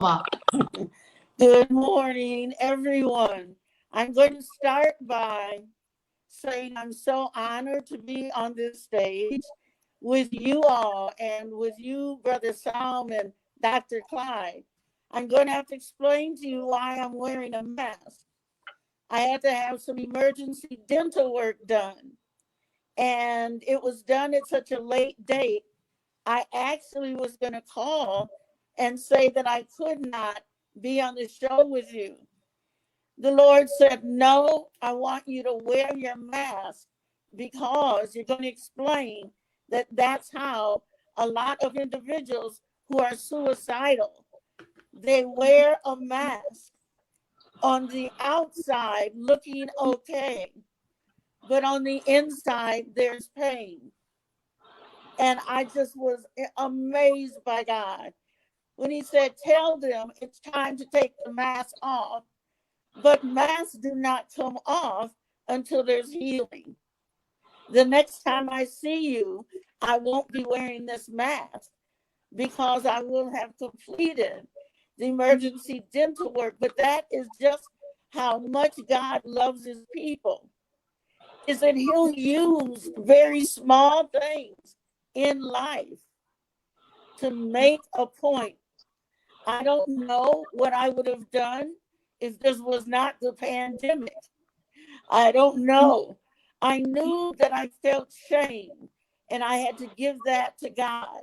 Good morning, everyone. I'm going to start by saying I'm so honored to be on this stage with you all and with you, Brother Salm and Dr. Clyde. I'm going to have to explain to you why I'm wearing a mask. I had to have some emergency dental work done, and it was done at such a late date. I actually was going to call and say that I could not be on the show with you. The Lord said, no, I want you to wear your mask because you're going to explain that that's how a lot of individuals who are suicidal, they wear a mask on the outside looking okay, but on the inside there's pain. And I just was amazed by God when he said, tell them it's time to take the mask off. But masks do not come off until there's healing. The next time I see you, I won't be wearing this mask because I will have completed the emergency dental work. But that is just how much God loves his people, is that he'll use very small things in life to make a point. I don't know what I would have done if this was not the pandemic. I don't know. I knew that I felt shame and I had to give that to God.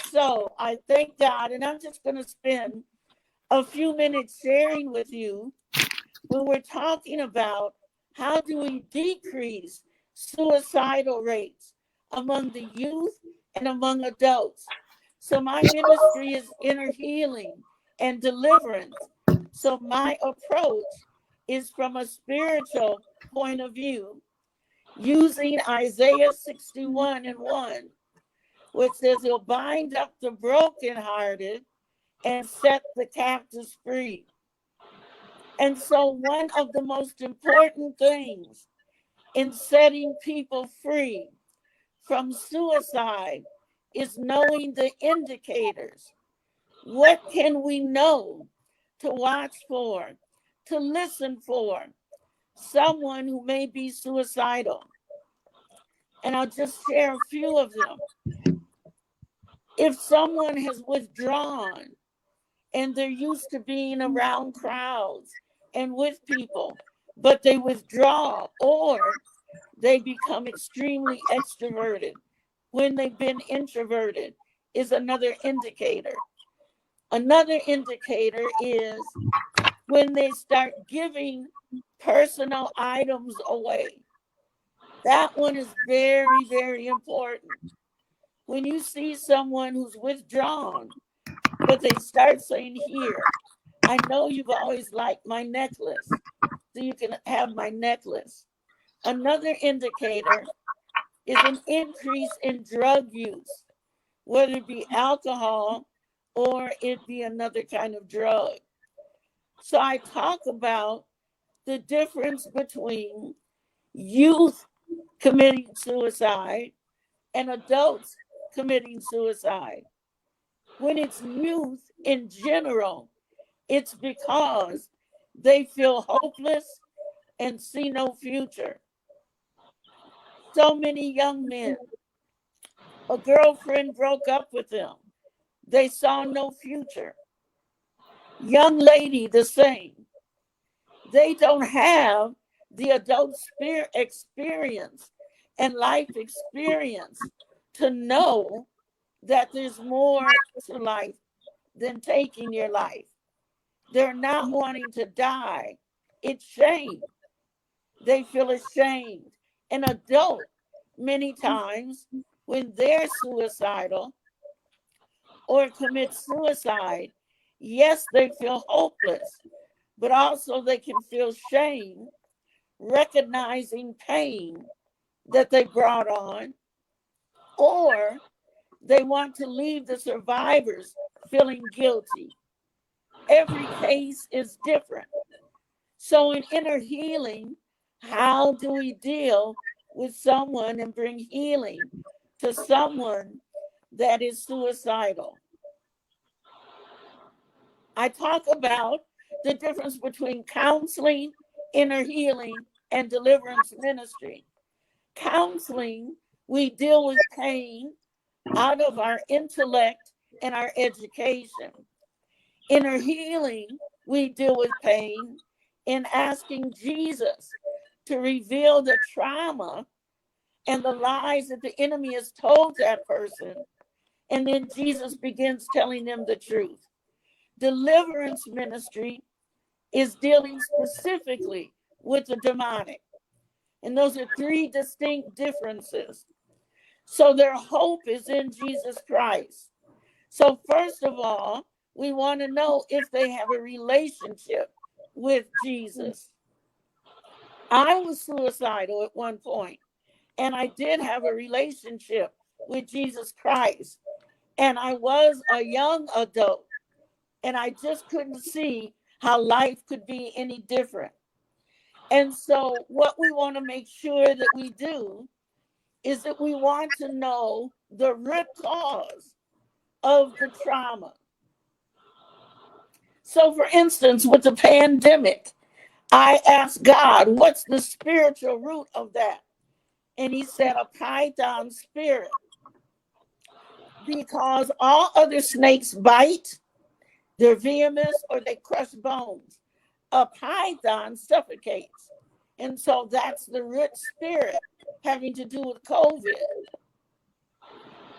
So I thank God, and I'm just going to spend a few minutes sharing with you when we're talking about how do we decrease suicidal rates among the youth and among adults. So my ministry is inner healing and deliverance. So my approach is from a spiritual point of view, using Isaiah 61:1, which says he'll bind up the brokenhearted and set the captives free. And so one of the most important things in setting people free from suicide is knowing the indicators. What can we know to watch for, to listen for someone who may be suicidal? And I'll just share a few of them. If someone has withdrawn and they're used to being around crowds and with people, but they withdraw or they become extremely extroverted when they've been introverted, is another indicator. Another indicator is when they start giving personal items away. That one is very, very important. When you see someone who's withdrawn, but they start saying, here, I know you've always liked my necklace, so you can have my necklace. Another indicator is an increase in drug use, whether it be alcohol or it be another kind of drug. So I talk about the difference between youth committing suicide and adults committing suicide. When it's youth in general, it's because they feel hopeless and see no future. So many young men, a girlfriend broke up with them. They saw no future. Young lady, the same. They don't have the adult experience and life experience to know that there's more to life than taking your life. They're not wanting to die. It's shame. They feel ashamed. An adult, many times, when they're suicidal or commit suicide, yes, they feel hopeless, but also they can feel shame, recognizing pain that they brought on, or they want to leave the survivors feeling guilty. Every case is different. So in inner healing, how do we deal with someone and bring healing to someone that is suicidal? I talk about the difference between counseling, inner healing, and deliverance ministry. Counseling, we deal with pain out of our intellect and our education. Inner healing, we deal with pain in asking Jesus to reveal the trauma and the lies that the enemy has told that person. And then Jesus begins telling them the truth. Deliverance ministry is dealing specifically with the demonic. And those are three distinct differences. So their hope is in Jesus Christ. So first of all, we want to know if they have a relationship with Jesus. I was suicidal at one point, and I did have a relationship with Jesus Christ. And I was a young adult, and I just couldn't see how life could be any different. And so what we want to make sure that we do is that we want to know the root cause of the trauma. So for instance, with the pandemic, I asked God, what's the spiritual root of that? And he said, a python spirit. Because all other snakes bite, they're venomous, or they crush bones. A python suffocates. And so that's the root spirit having to do with COVID.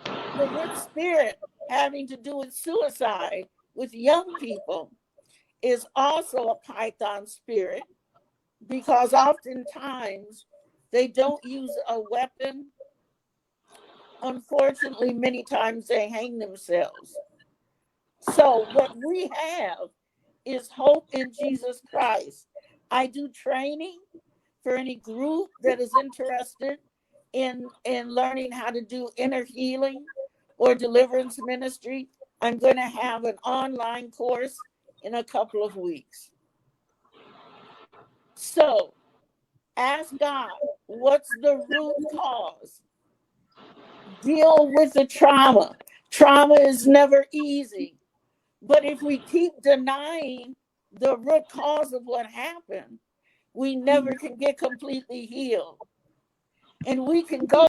The root spirit having to do with suicide with young people is also a python spirit, because oftentimes they don't use a weapon. Unfortunately, many times they hang themselves. So what we have is hope in Jesus Christ. I do training for any group that is interested in learning how to do inner healing or deliverance ministry. I'm going to have an online course in a couple of weeks. So ask God, what's the root cause? Deal with the trauma. Trauma is never easy. But if we keep denying the root cause of what happened, we never can get completely healed. And we can go